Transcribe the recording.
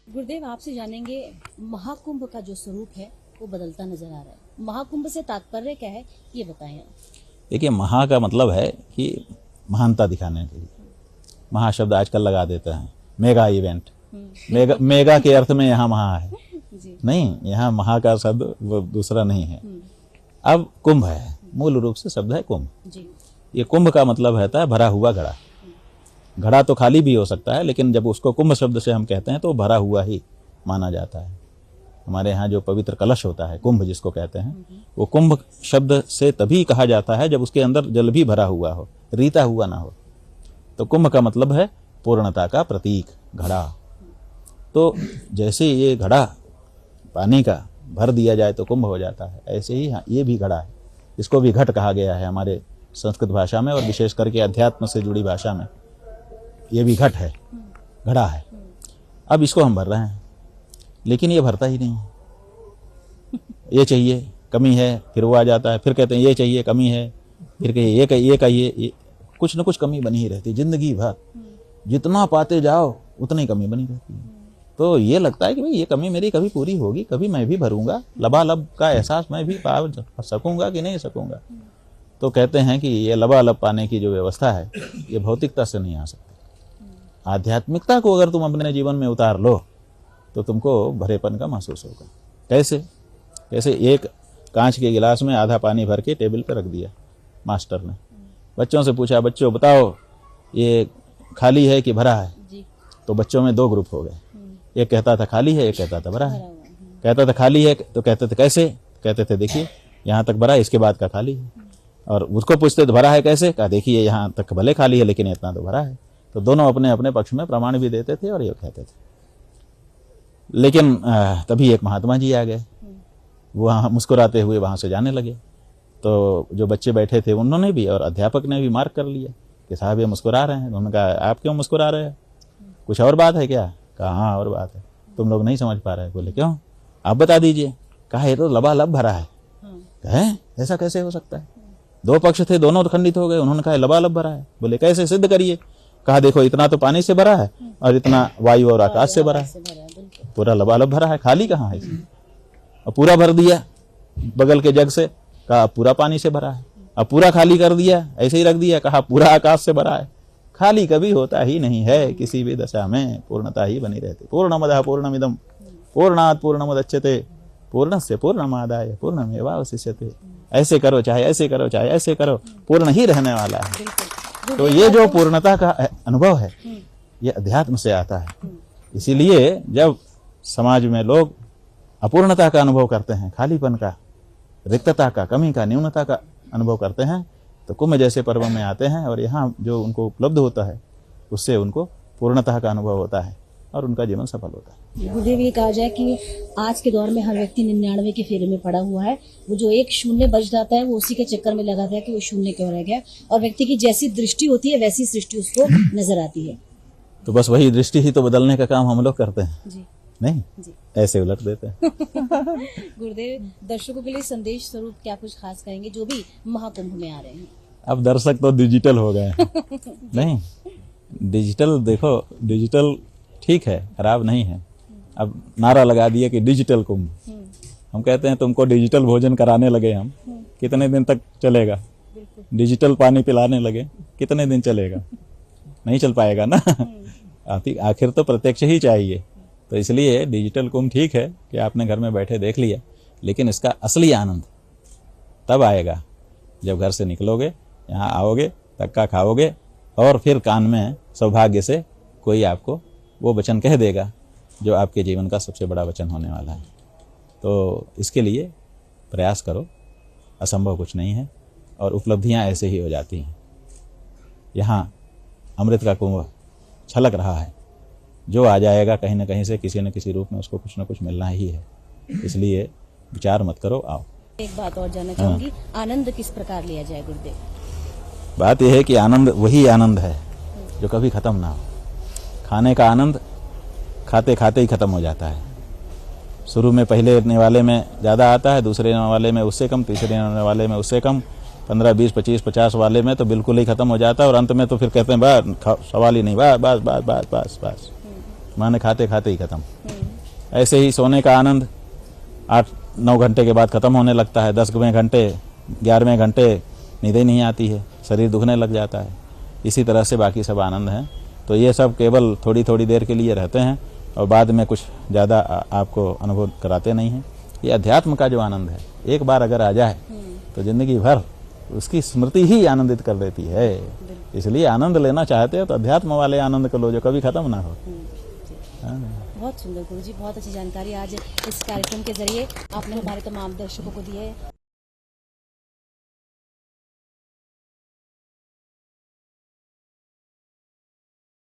गुरुदेव, आपसे जानेंगे महाकुंभ का जो स्वरूप है वो बदलता नजर आ रहा है। महाकुंभ से तात्पर्य क्या है, ये बताएं आप। देखिए, महा का मतलब है कि महानता दिखाने के लिए। महाशब्द आजकल लगा देते हैं, मेगा इवेंट। मेगा के अर्थ में यहाँ महा है जी। नहीं, यहाँ महा का शब्द वो दूसरा नहीं है। अब कुंभ है, मूल रूप से शब्द है कुंभ जी। ये कुंभ का मतलब रहता है भरा हुआ घड़ा। घड़ा तो खाली भी हो सकता है, लेकिन जब उसको कुंभ शब्द से हम कहते हैं तो भरा हुआ ही माना जाता है। हमारे यहाँ जो पवित्र कलश होता है, कुंभ जिसको कहते हैं, वो कुंभ शब्द से तभी कहा जाता है जब उसके अंदर जल भी भरा हुआ हो, रीता हुआ ना हो। तो कुंभ का मतलब है पूर्णता का प्रतीक, घड़ा। तो जैसे ये घड़ा पानी का भर दिया जाए तो कुंभ हो जाता है, ऐसे ही ये भी घड़ा है। इसको भी घट कहा गया है हमारे संस्कृत भाषा में, और विशेष करके अध्यात्म से जुड़ी भाषा में ये भी घट है, घड़ा है। अब इसको हम भर रहे हैं, लेकिन ये भरता ही नहीं है। ये चाहिए, कमी है, फिर वो आ जाता है, फिर कहते हैं ये चाहिए, कमी है, फिर कहिए ये कहिए, कुछ न कुछ कमी बनी ही रहती है जिंदगी भर। जितना पाते जाओ उतनी कमी बनी रहती है। तो ये लगता है कि भाई ये कमी मेरी कभी पूरी होगी, कभी मैं भी भरूंगा, लबालब का एहसास मैं भी पा सकूंगा कि नहीं सकूंगा। तो कहते हैं कि ये लबालब पाने की जो व्यवस्था है ये भौतिकता से नहीं आ सकती। आध्यात्मिकता को अगर तुम अपने जीवन में उतार लो तो तुमको भरेपन का महसूस होगा। कैसे एक कांच के गिलास में आधा पानी भर के टेबल पर रख दिया मास्टर ने। बच्चों से पूछा, बच्चों बताओ ये खाली है कि भरा है? जी। तो बच्चों में दो ग्रुप हो गए। एक कहता था खाली है, एक कहता था भरा है। कहता था खाली है तो कहते थे कैसे? कहते थे देखिए यहाँ तक भरा है, इसके बाद का खाली है। और उसको पूछते थे भरा है कैसे? कहा देखिए यहाँ तक भले खाली है लेकिन इतना तो भरा है। तो दोनों अपने अपने पक्ष में प्रमाण भी देते थे और ये कहते थे। लेकिन तभी एक महात्मा जी आ गए, वहाँ मुस्कुराते हुए वहाँ से जाने लगे। तो जो बच्चे बैठे थे उन्होंने भी और अध्यापक ने भी मार्क कर लिया कि साहब ये मुस्कुरा रहे हैं। उन्होंने कहा आप क्यों मुस्कुरा रहे हैं, कुछ और बात है क्या? कहा हाँ और बात है, तुम लोग नहीं समझ पा रहे। बोले क्यों, आप बता दीजिए। कहा ये तो लबालब भरा है। कहे ऐसा कैसे हो सकता है? दो पक्ष थे, दोनों तो खंडित हो गए। उन्होंने कहा लबालब भरा है। बोले कैसे, सिद्ध करिए। कहा देखो इतना तो पानी से भरा है और इतना वायु और आकाश से भरा है, पूरा लबालब भरा है, खाली कहाँ है इसमें? और पूरा भर दिया बगल के जग से, कहा पूरा पानी से भरा है। अब पूरा खाली कर दिया, ऐसे ही रख दिया, कहा पूरा आकाश से भरा है। खाली कभी होता ही नहीं है, किसी भी दशा में पूर्णता ही बनी रहती। पूर्णमदः पूर्णमिदं पूर्णात् पूर्णमुदच्यते पूर्णस्य पूर्णमादाय पूर्णमेवावशिष्यते। ऐसे करो चाहे ऐसे करो चाहे ऐसे करो, पूर्ण ही रहने वाला है। तो ये जो पूर्णता का अनुभव है ये अध्यात्म से आता है। इसीलिए जब समाज में लोग अपूर्णता का अनुभव करते हैं, खालीपन का, रिक्तता का, कमी का, न्यूनता का अनुभव करते हैं, तो कुंभ जैसे पर्व में आते हैं और यहाँ जो उनको उपलब्ध होता है उससे उनको पूर्णता का अनुभव होता है और उनका जीवन सफल होता है। गुरुदेव, ये कहा जाए कि आज के दौर में हर व्यक्ति 99 के फेरे में पड़ा हुआ है। वो जो एक शून्य बच जाता है वो उसी के चक्कर में लगा था कि वो शून्य क्यों रह गया, और व्यक्ति की जैसी दृष्टि होती है वैसी सृष्टि उसको नजर आती है। तो बस वही दृष्टि ही तो बदलने का काम हम लोग करते हैं जी। नहीं जी। ऐसे उलट देते हैं। गुरुदेव, दर्शकों के लिए संदेश स्वरूप क्या कुछ खास कहेंगे जो भी महाकुंभ में आ रहे हैं? अब दर्शक तो डिजिटल हो गए हैं। नहीं, डिजिटल देखो, डिजिटल ठीक है, खराब नहीं है। अब नारा लगा दिया कि डिजिटल कुंभ। हम कहते हैं तुमको डिजिटल भोजन कराने लगे हम, कितने दिन तक चलेगा? डिजिटल पानी पिलाने लगे, कितने दिन चलेगा? नहीं चल पाएगा ना। आखिर तो प्रत्यक्ष ही चाहिए। तो इसलिए डिजिटल कुंभ ठीक है कि आपने घर में बैठे देख लिया, लेकिन इसका असली आनंद तब आएगा जब घर से निकलोगे, यहाँ आओगे, धक्का खाओगे और फिर कान में सौभाग्य से कोई आपको वो वचन कह देगा जो आपके जीवन का सबसे बड़ा वचन होने वाला है। तो इसके लिए प्रयास करो, असंभव कुछ नहीं है और उपलब्धियाँ ऐसे ही हो जाती हैं। यहाँ अमृत का कुंभ छलक रहा है, जो आ जाएगा कहीं ना कहीं से किसी न किसी रूप में उसको कुछ ना कुछ मिलना ही है। इसलिए विचार मत करो, आओ। एक बात और जानना चाहूंगी, आनंद किस प्रकार लिया जाए गुरुदेव? बात यह है कि आनंद वही आनंद है जो कभी खत्म ना हो। खाने का आनंद खाते खाते ही खत्म हो जाता है। शुरू में पहले लेने वाले में ज़्यादा आता है, दूसरे लेने वाले में उससे कम, तीसरे लेने वाले में उससे कम, 15, 20, 25, 50 वाले में तो बिल्कुल ही खत्म हो जाता है और अंत में तो फिर कहते हैं बस सवाल ही नहीं, बस बस बस बस बस बस माने खाते खाते ही खत्म। ऐसे ही सोने का आनंद 8-9 घंटे के बाद खत्म होने लगता है, 10वें घंटे 11वें घंटे नींद ही नहीं आती है, शरीर दुखने लग जाता है। इसी तरह से बाकी सब आनंद हैं। तो ये सब केवल थोड़ी थोड़ी देर के लिए रहते हैं और बाद में कुछ ज़्यादा आपको अनुभव कराते नहीं हैं। ये अध्यात्म का जो आनंद है, एक बार अगर आ जाए तो जिंदगी भर उसकी स्मृति ही आनंदित कर देती है। इसलिए आनंद लेना चाहते हो तो अध्यात्म वाले आनंद को लो जो कभी खत्म ना हो। हाँ। बहुत सुंदर गुरुजी, बहुत अच्छी जानकारी आज इस कार्यक्रम के जरिए आपने हमारे तमाम दर्शकों को दी है।